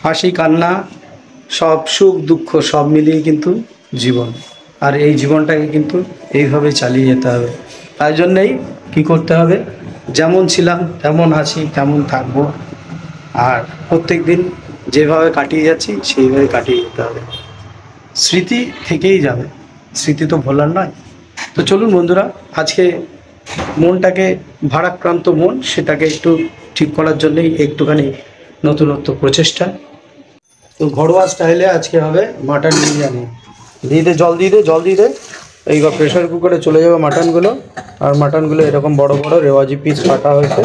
হাসি কান্না সব সুখ দুঃখ সব মিলিয়ে কিন্তু জীবন। আর এই জীবনটাকে কিন্তু এইভাবে চালিয়ে যেতে হবে। তাই জন্যেই কী করতে হবে, যেমন ছিলাম তেমন আছি তেমন থাকবো। আর প্রত্যেক দিন যেভাবে কাটিয়ে যাচ্ছি সেইভাবে কাটিয়ে যেতে হবে। স্মৃতি থেকেই যাবে, স্মৃতি তো ভোলার নয়। তো চলুন বন্ধুরা, আজকে মনটাকে ভারাক্রান্ত মন সেটাকে একটু ঠিক করার জন্যই একটুখানি নতুনত্ব প্রচেষ্টা। তো ঘরোয়া স্টাইলে আজকে হবে মাটন বিরিয়ানি। দিয়ে দে, জল দিয়ে দে, জল দিয়ে দে। এই প্রেশার কুকারে চলে যাবে মাটনগুলো। আর মাটনগুলো এরকম বড় বড় রেওয়াজি পিস কাটা হয়েছে।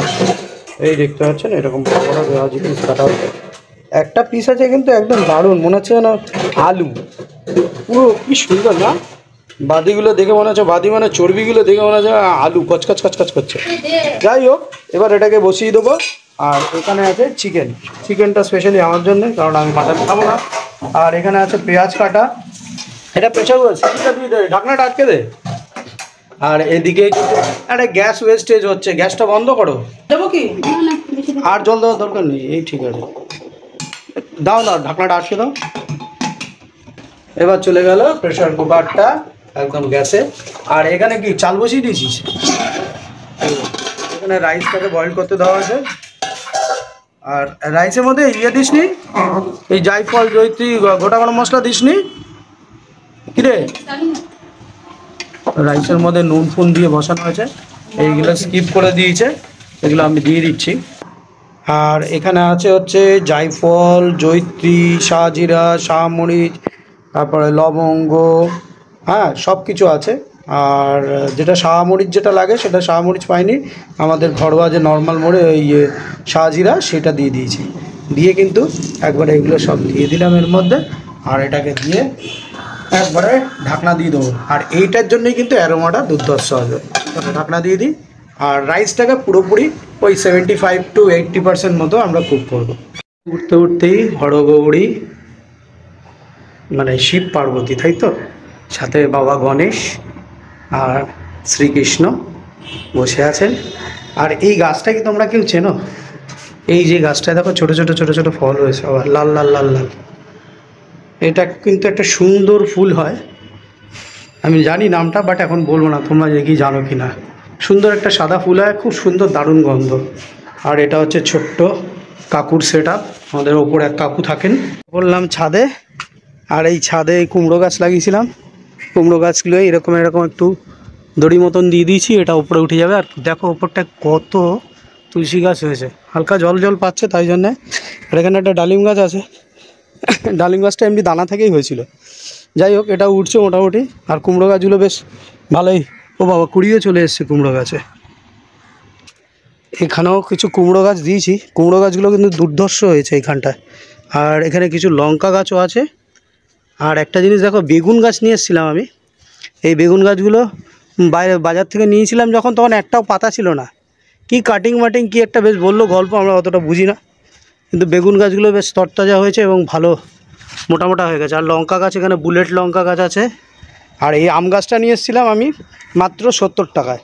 এই দেখতে পাচ্ছেন এরকম বড় বড় রেওয়াজি পিস কাটা হয়েছে। একটা পিস আছে কিন্তু একদম দারুণ, মনে হচ্ছে যেন আলু, পুরো কি সুন্দর না। বাদিগুলো দেখে মনে হচ্ছে, বাদি মানে চর্বিগুলো দেখে মনে হচ্ছে আলু কচকচ কচকচ করছে। যাই হোক, এবার এটাকে বসিয়ে দেবো। আর এখানে আছে চিকেন, চিকেনটা স্পেশালি আমার জন্য, কারণ আমি মাটন খাবো না। আর এখানে আছে পেঁয়াজ কাটা। এটা প্রেশার কুকার, সিটিটা দিয়ে দে, ঢাকনাটা আটকে দে। আর এদিকে কিন্তু একটা গ্যাস ওয়েস্টেজ হচ্ছে, গ্যাসটা বন্ধ করো। দেবো কি আর জল দেওয়ার দরকার নেই, এই ঠিক আছে। দাও দাও, ঢাকনাটা আটকে দাও। এবার চলে গেল প্রেশার কুকারটা একদম গ্যাসে। আর এখানে কি চাল বসিয়ে দিয়েছিস? এখানে রাইসটাকে বয়েল করতে দেওয়া আছে। আর রাইসের মধ্যে ইয়ে দিস নি, এই জায়ফল জয়িত্রী গোটা গরম মশলা দিস নি কিরে? রাইসের মধ্যে নুন ফুন দিয়ে বসানো হয়েছে, এইগুলো স্কিপ করে দিয়েছে, এগুলো আমি দিয়ে দিচ্ছি। আর এখানে আছে হচ্ছে জায়ফল, জয়িত্রী, শাহজিরা, শাহমরিচ, তারপরে লবঙ্গ, হ্যাঁ সব কিছু আছে। আর যেটা শাহমরিচ যেটা লাগে সেটা শাহমরিচ পাইনি, আমাদের ঘরোয়া যে নর্মাল মোড়ে ওই শাহজিরা সেটা দিয়ে দিয়েছি। দিয়ে কিন্তু একবারে এগুলো সব দিয়ে দিলাম এর মধ্যে। আর এটাকে দিয়ে একবারে ঢাকনা দিয়ে দেবো। আর এইটার জন্যই কিন্তু অ্যারোমাটা দুর্ধর্ষ হবে। ঢাকনা দিয়ে দিই। আর রাইসটাকে পুরোপুরি ওই 75 to 80% মতো আমরা কুক করবো। উঠতে উঠতেই হরগৌরী মানে শিব পার্বতী, তাই তো, সাথে বাবা গণেশ আর শ্রীকৃষ্ণ বসে আছেন। আর এই গাছটা কি তোমরা কেউ চেনো? এই যে গাছটায় দেখো ছোটো ছোটো ছোটো ছোটো ফল হয়েছে, আবার লাল লাল লাল লাল। এটা কিন্তু একটা সুন্দর ফুল হয়, আমি জানি নামটা, বাট এখন বলবো না, তোমরা দেখি জানো কি না। সুন্দর একটা সাদা ফুল হয়, খুব সুন্দর দারুণ গন্ধ। আর এটা হচ্ছে ছোট্ট কাকুর সেট আপ, আমাদের ওপর এক কাকু থাকেন। বললাম ছাদে, আর এই ছাদে কুমড়ো গাছ লাগিয়েছিলাম। কুমড়ো গাছগুলো এরকম এরকম একটু দড়ি মতন দিয়ে দিয়েছি, এটা উপরে উঠে যাবে। আর দেখো ওপরটা কত তুলসী গাছ হয়েছে, হালকা জল জল পাচ্ছে তাই জন্যে। আর এখানে একটা ডালিম গাছ আছে, ডালিম গাছটা এমনি দানা থেকেই হয়েছিল। যাই হোক, এটা উঠছে মোটামুটি। আর কুমড়ো গাছগুলো বেশ ভালোই, ও বাবা কুড়িয়ে চলে এসছে কুমড়ো গাছে। এখানেও কিছু কুমড়ো গাছ দিয়েছি, কুমড়ো গাছগুলো কিন্তু দুর্ধর্ষ হয়েছে এইখানটায়। আর এখানে কিছু লঙ্কা গাছও আছে। আর একটা জিনিস দেখো, বেগুন গাছ নিয়ে এসেছিলাম আমি। এই বেগুন গাছগুলো বাইরে বাজার থেকে নিয়েছিলাম যখন, তখন একটাও পাতা ছিল না। কি কাটিং মাটিং কি একটা বেশ বললো গল্প, আমরা অতটা বুঝি না। কিন্তু বেগুন গাছগুলো বেশ তরতাজা হয়েছে এবং ভালো মোটা মোটা হয়ে গেছে। আর লঙ্কা গাছ, এখানে বুলেট লঙ্কা গাছ আছে। আর এই আম গাছটা নিয়ে এসেছিলাম আমি মাত্র 70 টাকায়।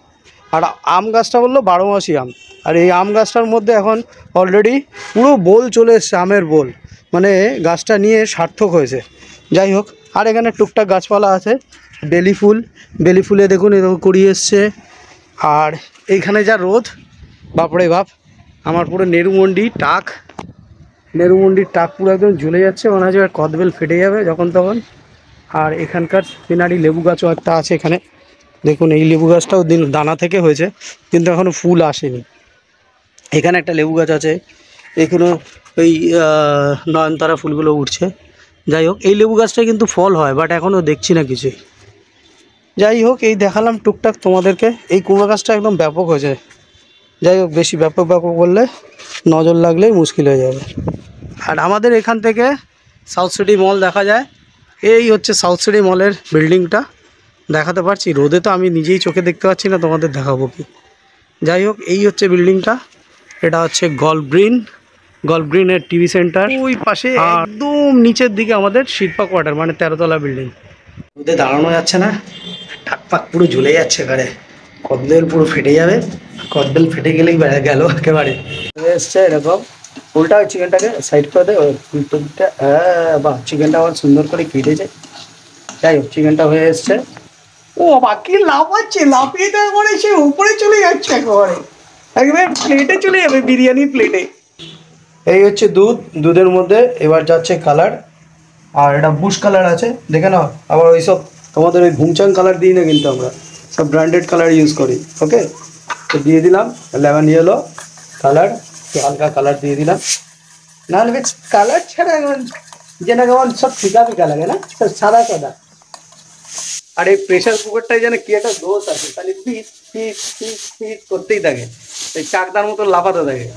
আর আম গাছটা বললো 12 মাসি আম। আর এই আম গাছটার মধ্যে এখন অলরেডি পুরো বোল চলে এসছে, আমের বোল, মানে গাছটা নিয়ে সার্থক হয়েছে। যাই হোক, আর এখানে টুকটাক গাছপালা আছে। বেলি ফুল, বেলি ফুলে দেখুন এরকম কুড়িয়ে এসছে। আর এইখানে যা রোদ, বাপরে বাপ, আমার পুরো নেরুমন্ডি টাক, নেরুমন্ডির টাক পুরো একদম ঝুলে যাচ্ছে, মনে হচ্ছে কদবেল ফেটে যাবে যখন তখন। আর এখানকার সিনারি লেবু গাছও একটা আছে এখানে, দেখুন এই লেবু গাছটাও দানা থেকে হয়েছে, কিন্তু এখনও ফুল আসেনি। এখানে একটা লেবু গাছ আছে, এখানেও ওই নয়নতারা ফুলগুলো উঠছে। যাই হোক, এই লেবু গাছটায় কিন্তু ফল হয়, বাট এখনও দেখছি না কিছুই। যাই হোক, এই দেখালাম টুকটাক তোমাদেরকে। এই কুমড়ো গাছটা একদম ব্যাপক হয়েছে। যাই হোক, বেশি ব্যাপক ব্যাপক বললে নজর লাগলেই মুশকিল হয়ে যাবে। আর আমাদের এখান থেকে সাউথ সিটি মল দেখা যায়। এই হচ্ছে সাউথ সিটি মলের বিল্ডিংটা, দেখাতে পারছি রোদে, তো আমি নিজেই চোখে দেখতে পাচ্ছি না, তোমাদের দেখাবো কি। যাই হোক, এই হচ্ছে বিল্ডিংটা। এটা হচ্ছে গল্ফ গ্রিনের টিভি সেন্টার। ওই পাশে একদম নিচের দিকে আমাদের শিল্পা কোয়ার্টার, মানে 13 তলা বিল্ডিং। রোদে দাঁড়ানো যাচ্ছে না, টাক পাক পুরো ঝুলে যাচ্ছে এবারে, কদবেল পুরো ফেটে যাবে। কদবেল ফেটে গেলেই গেল একেবারে। এসছে এরকম উল্টা চিকেনটাকে সাইড করে দে, ওই উল্টোটা। হ্যাঁ বাহ, চিকেনটা আবার সুন্দর করে কেটেছে। যাই হোক, চিকেনটা হয়ে এসছে। ও বাকি লাফাচ্ছে, লাফিয়ে তো একবারে সে উপরে চলে যাচ্ছে, একেবারে একবারে প্লেটে চলে যাবে, বিরিয়ানি প্লেটে। এই হচ্ছে দুধ, দুধের মধ্যে এবার যাচ্ছে কালার, আর এটা বুশ কালার আছে, দেখে নাও। আবার ওই সব তোমাদের ওই ভুংচাং কালার দিই না কিন্তু, আমরা সব ব্র্যান্ডেড কালার ইউজ করি। ওকে, তো দিয়ে দিলাম লেমন ইয়েলো কালার, হালকা কালার দিয়ে দিলাম। নাহলে বেশ কালার ছাড়া যেন কেমন সব ফিকা ফিকা লাগে না, সব সাদা সাদা। আর এই প্রেশার কুকারটাই যেন কি একটা দোষ আছে, তাহলে পিস পিস পিস পিস করতেই থাকে, এই চাকদার মতো লাফাতে থাকে।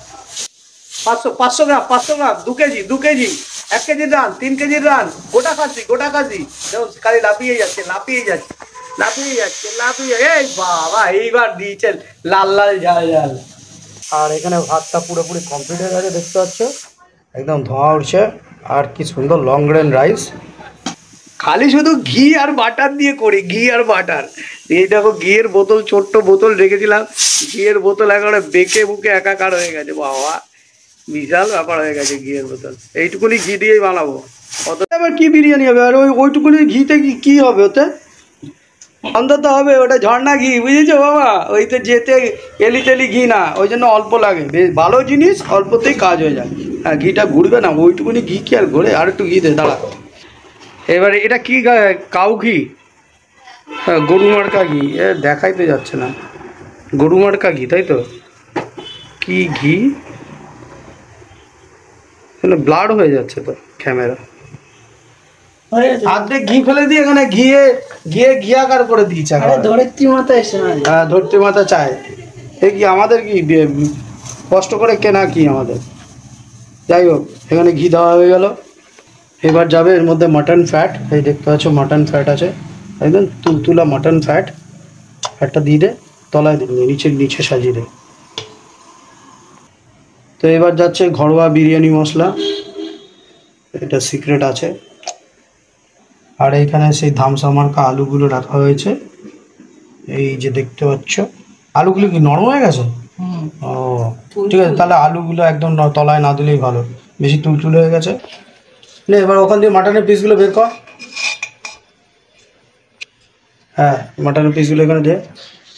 500 গ্রাম, 500 গ্রাম, 2 কেজি, 2 কেজি, 1 কেজির রান, 3 কেজির রান, গোটা খাসি, গোটা খাসি। দেখুন খালি লাফিয়ে যাচ্ছে, লাফিয়ে যাচ্ছে, লাফিয়ে যাচ্ছে, লাফিয়ে। এই বাবা, এইবার দিয়েছে লাল লাল ঝাল ঝাল। আর এখানে ভাতটা পুরোপুরি কমপ্লিট হয়ে গেছে, দেখতে পাচ্ছ একদম ধোঁয়া উঠছে। আর কি সুন্দর লং গ্রেন রাইস, খালি শুধু ঘি আর বাটার দিয়ে করি, ঘি আর বাটার। এই দেখো ঘিয়ের বোতল, ছোট্ট বোতল রেখেছিলাম, ঘিয়ের বোতল একেবারে বেঁকে বুকে একাকার হয়ে গেছে। বাবা, বিশাল ব্যাপার হয়ে গেছে ঘিয়ের বোতল। এইটুকুনি ঘি দিয়েই বানাবো, অত আবার কি বিরিয়ানি হবে? আর ওইটুকুনি ঘিতে কি হবে ওতে? অন্তত হবে ওটা ঝর্ণা ঘি, বুঝেছো বাবা? ওইতে যেতে এলি তেলি ঘি না, ওই জন্য অল্প লাগে। বেশ ভালো জিনিস, অল্পতেই কাজ হয়ে যায়। হ্যাঁ, ঘিটা ঘুরবে না, ওইটুকুনি ঘি কি আর ঘুরে? আর একটু ঘি দে, দাঁড়া। এবারে এটা কি কাউ ঘি? হ্যাঁ, গরু মার্কা ঘি। দেখাইতে যাচ্ছে না, গরু মার্কা ঘি, তাই তো? কি ঘি? ব্লাড হয়ে যাচ্ছে তো ক্যামেরা। অর্ধেক ঘি ফেলে দিয়ে এখানে ঘিয়ে ঘিয়ে ঘিয়াকার করে দিয়েছে। ধরিত্রী মাতা এসে, হ্যাঁ ধরিত্রী মাতা চায়। এই কি আমাদের কি কষ্ট করে কেনা কি আমাদের? যাই হোক, এখানে ঘি দেওয়া হয়ে গেল। এবার যাবে এর মধ্যে মাটন ফ্যাট। এই দেখতে পাচ্ছ মাটন ফ্যাট আছে, একদম তুলতুলা মাটন ফ্যাট। ফ্যাটটা দিয়ে দে, তলায় দিন, নিচে সাজিয়ে দে। তো এবার যাচ্ছে ঘরোয়া বিরিয়ানি মশলা, এটা সিক্রেট আছে। আর এইখানে সেই ধামসা মার্কা আলুগুলো রাখা হয়েছে, এই যে দেখতে পাচ্ছ। আলুগুলো কি নরম হয়ে গেছে? ও ঠিক আছে, তাহলে আলুগুলো একদম তলায় না দিলেই ভালো, বেশি তুলতুলে হয়ে গেছে। নে এবার ওখান দিয়ে মাটনের পিসগুলো বের কর। হ্যাঁ, মাটনের পিসগুলো এখানে দে,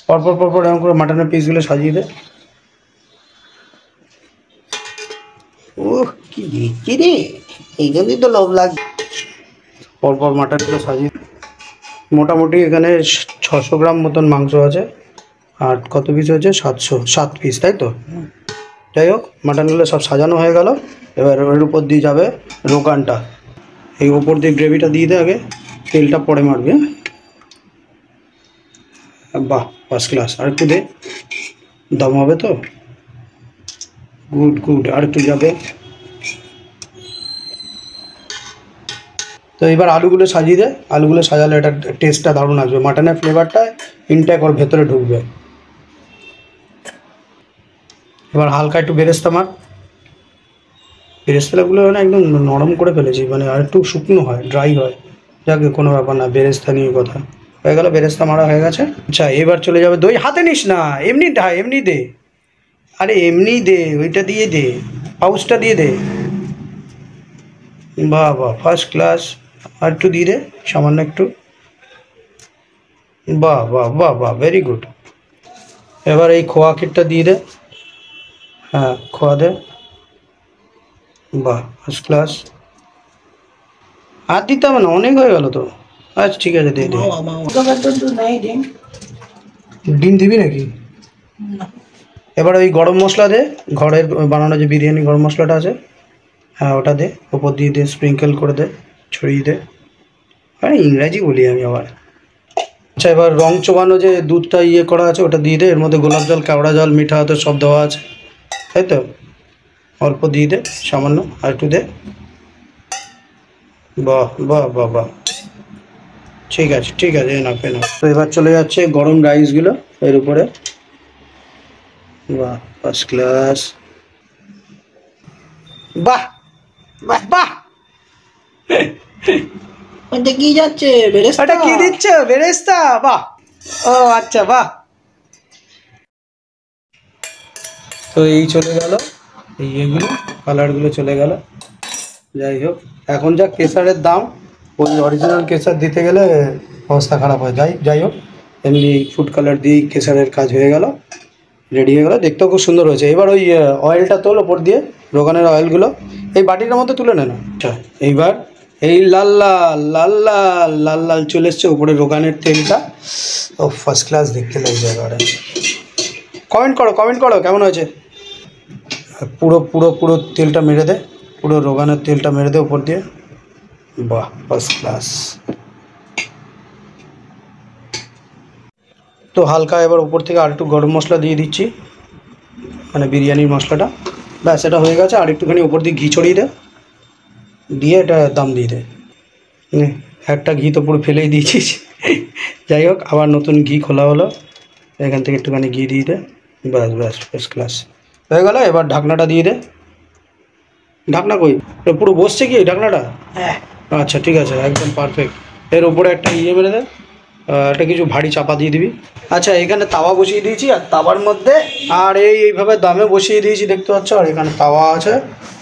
পরপর পরপর এরকম করে মাটনের পিসগুলো সাজিয়ে দে। ও কি দেখছি রে, এই জন্যই তো লোভ লাগছে। পরপর মাটনগুলো সাজিয়ে, মোটামুটি এখানে 600 গ্রাম মতন মাংস আছে। আর কত পিস হয়েছে? 7 পিস, তাই তো? যাই হোক, মাটনগুলো সব সাজানো হয়ে গেল। এবার এর উপর দিয়ে যাবে রোগানটা। এই উপর দিয়ে গ্রেভিটা দিয়ে দে আগে, তেলটা পরে মারবে। বাহ, ফার্স্ট ক্লাস। আর একটু দে, দম হবে তো। গুড গুড, আর একটু যাবে। তো এবার আলুগুলো সাজিয়ে দে, আলুগুলো সাজালে এটা টেস্টটা দারুণ আসবে, মাটনের ফ্লেভারটা ইনটেক ওর ভেতরে ঢুকবে। এবার হালকা একটু বেরেস্তা মার। বেরেস্তাগুলো মানে একদম নরম করে ফেলেছি, মানে আর একটু শুকনো হয়, ড্রাই হয়। যাকে কোনো ব্যাপার না, বেরেস্তা নিয়ে কথা হয়ে গেল, বেরেস্তা মারা হয়ে গেছে। আচ্ছা, এবার চলে যাবে দই। হাতে নিস না, এমনি এমনি দে। আরে এমনি দে, ওইটা দিয়ে দে, পাউচটা দিয়ে দে। বাহ বাহ, ফার্স্ট ক্লাস। আর একটু দিয়ে দে, সামান্য একটু। বাহ বাহ বাহ বাহ, ভেরি গুড। এবার এই খোয়া ক্ষীরটা দিয়ে দে। হ্যাঁ, খোয়া দে। বাহ, ফার্স্ট ক্লাস। আর দিতে হবে না, অনেক হয়ে গেল তো। আচ্ছা ঠিক আছে, দিয়ে দে। ডিম দিবি নাকি? এবার ওই গরম মশলা দে, ঘরের বানানো যে বিরিয়ানি গরম মশলাটা আছে, হ্যাঁ ওটা দে, ওপর দিয়ে দে, স্প্রিঙ্কেল করে দে, ছড়িয়ে দে। আরে ইংরাজি বলি আমি আবার। আচ্ছা, এবার রং চোবানো যে দুধটা ইয়ে করা আছে ওটা দিয়ে দে। এর মধ্যে গোলাপ জল, কেওড়া জল, মিঠা হাতে সব দেওয়া আছে, তাই তো? অল্প দিয়ে দে, সামান্য। আর একটু দে। বাহ বাহ বাহ বাহ, ঠিক আছে ঠিক আছে, এনাফ এনাফ। তো এবার চলে যাচ্ছে গরম রাইসগুলো এর উপরে। বাহ, ফার্স্ট ক্লাস। বাহ বাহ বাহ, ওটা কি যাচ্ছে? বেরেস্তা? ওটা কি দিচ্ছ? বেরেস্তা? বাহ, ও আচ্ছা, বাহ। তো এই চলে গেল এই এগুলো। কালারগুলো চলে গেল। যাই হোক, এখন যা কেসারের দাম, ওই অরিজিনাল কেসার দিতে গেলে অবস্থা খারাপ হয়। যাই হোক, এমনি ফুড কালার দিয়েই কেসারের কাজ হয়ে গেল, রেডি হয়ে গেল। দেখতেও খুব সুন্দর হয়েছে। এবার ওই অয়েলটা তোল ওপর দিয়ে, রোগানের অয়েলগুলো এই বাটিটার মধ্যে তুলে নে না। আচ্ছা, এইবার এই লাল লাল লাল লাল লাল লাল চলে এসছে ওপরে রোগানের তেলটা। ও ফার্স্ট ক্লাস দেখতে লাগছে এবারে। কমেন্ট করো কেমন হয়েছে। পুরো পুরো পুরো তেলটা মেরে দে, পুরো রোগানের তেলটা মেরে দে উপর দিয়ে। বাহ, ফার্স্ট ক্লাস। তো হালকা এবার উপর থেকে আর একটু গরম মশলা দিয়ে দিচ্ছি, মানে বিরিয়ানির মশলাটা। ব্যাস, এটা হয়ে গেছে। আর একটুখানি উপর দিয়ে ঘি ছড়িয়ে দিয়ে এটা দাম দিয়ে দে। একটা ঘি তো পুরো ফেলেই দিয়েছিস। যাই হোক, আবার নতুন ঘি খোলা হলো, এখান থেকে একটুখানি ঘি দিয়ে দে। ব্যাস ব্যাস, ফার্স্ট ক্লাস হয়ে গেল। এবার ঢাকনাটা দিয়ে দে। ঢাকনা কই, পুরো বসছে কি ঢাকনাটা? হ্যাঁ। আচ্ছা ঠিক আছে, একদম পারফেক্ট। এর উপরে একটা মেরে দে, একটা কিছু ভারী চাপা দিয়ে দিবি। আচ্ছা, এখানে তাওয়া বসিয়ে দিয়েছি, আর তাওয়ার মধ্যে আর এইভাবে দামে বসিয়ে দিয়েছি দেখতে পাচ্ছ। আর এখানে তাওয়া আছে,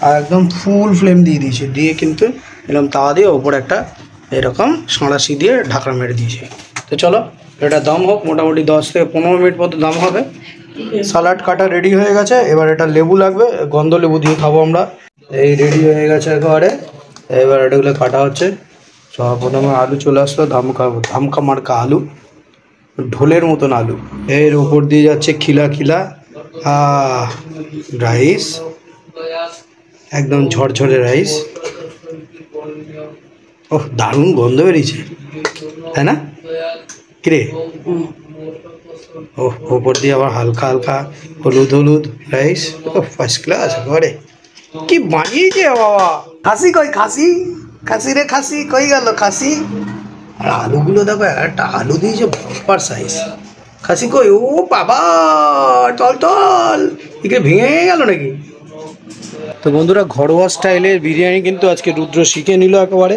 আর একদম ফুল ফ্লেম দিয়ে দিয়েছি। দিয়ে কিন্তু এরকম তাওয়া দিয়ে ওপরে একটা এরকম সাঁড়াশি দিয়ে ঢাকনা মেরে দিয়েছি। তো চলো, এটা দম হোক। মোটামুটি 10 থেকে 15 মিনিট মতো দম হবে। স্যালাড কাটা রেডি হয়ে গেছে। এবার এটা লেবু লাগবে, গন্ধ লেবু দিয়ে খাবো আমরা। এই রেডি হয়ে গেছে একেবারে। এবার এটাগুলো কাটা হচ্ছে। প্রথমে আলু চলে আসলো, ধামকা মার্কা আলু, ঢোলের মতন আলু। এর উপর দিয়ে যাচ্ছে খিলা খিলা রাইস, একদম ঝরঝরে রাইস। ওহ, দারুণ গন্ধ বেরিয়েছে, তাই না? কিরে, ওহ, উপর দিয়ে আবার হালকা হালকা হলুদ হলুদ রাইস। ফার্স্ট ক্লাস ঘরে। কি বানিয়েছে বাবা! খাসি কই, খাসি খাসি রে, খাসি কই গেল খাসি? আর আলুগুলো দেখো, একটা আলু দিয়েছে বম্পার সাইজ। খাসি কই? ও বাবা, চল চল, একে ভেঙে গেল নাকি? তো বন্ধুরা, ঘরোয়া স্টাইলের বিরিয়ানি কিন্তু আজকে রুদ্র শিখে নিল একেবারে।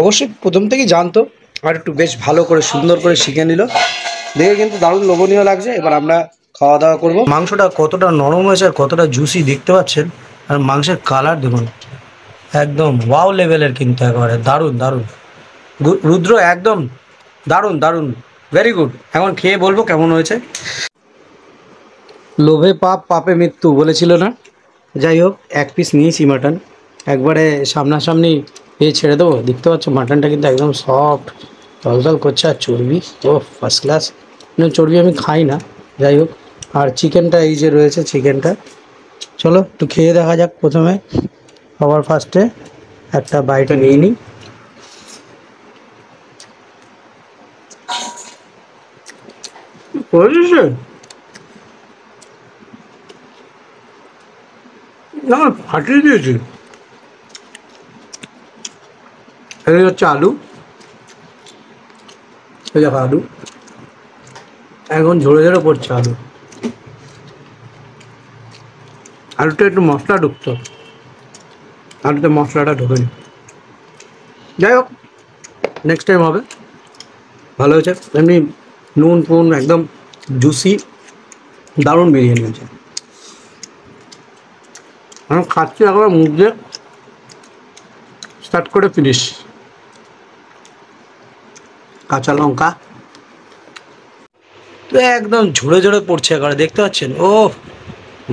অবশ্যই প্রথম থেকেই জানতো, আর একটু বেশ ভালো করে সুন্দর করে শিখে নিল। দেখে কিন্তু দারুণ লোভনীয় লাগছে। এবার আমরা খাওয়া দাওয়া করবো। মাংসটা কতটা নরম হয়েছে আর কতটা জুসি দেখতে পাচ্ছেন। আর মাংসের কালার দেখুন, একদম ওয়াও লেভেলের কিন্তু একেবারে। দারুণ দারুণ রুদ্র, একদম দারুণ দারুণ, ভেরি গুড। এখন খেয়ে বলবো কেমন হয়েছে। লোভে পাপ, পাপে মৃত্যু বলেছিল না? যাই হোক, এক পিস নিয়েছি মাটন, একবারে সামনাসামনি ছেড়ে দেবো। দেখতে পাচ্ছ মাটনটা কিন্তু একদম সফট, তলতল করছে। আর চর্বি, ও ফার্স্ট ক্লাস। চর্বি আমি খাই না, যাই হোক। আর চিকেনটা এই যে রয়েছে, চিকেনটা চলো একটু খেয়ে দেখা যাক। প্রথমে আবার ফার্স্টে একটা বাইটা নিয়ে নিই। না, ফাটিয়ে দিয়েছি। এই হচ্ছে আলু, এই দেখো আলু এখন ঝরে ঝরে পড়ছে। আলুটা একটু মশলা ঢুকতো, আলুতে মশলাটা ঢোকেনি। যাই হোক, নেক্সট টাইম হবে। ভালো হয়েছে, এমনি নুন ফুন একদম জুসি, দারুণ বিরিয়ানি হয়েছে। আমি খাচ্ছি একবার মুখ দিয়ে, স্টার্ট করে ফিনিশ। কাঁচা লঙ্কা তো একদম ঝরে ঝরে পড়ছে একবারে, দেখতে পাচ্ছেন। ও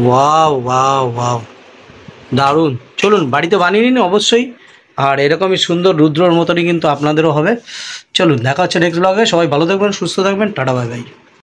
ওয়াও ওয়াও ওয়াও, দারুণ। চলুন বাড়িতে বানিয়ে নিন অবশ্যই। আর এরকমই সুন্দর রুদ্রর মতনই কিন্তু আপনাদেরও হবে। চলুন, দেখা হচ্ছে নেক্সট ব্লগে। সবাই ভালো থাকবেন, সুস্থ থাকবেন, টাটা বাই বাই।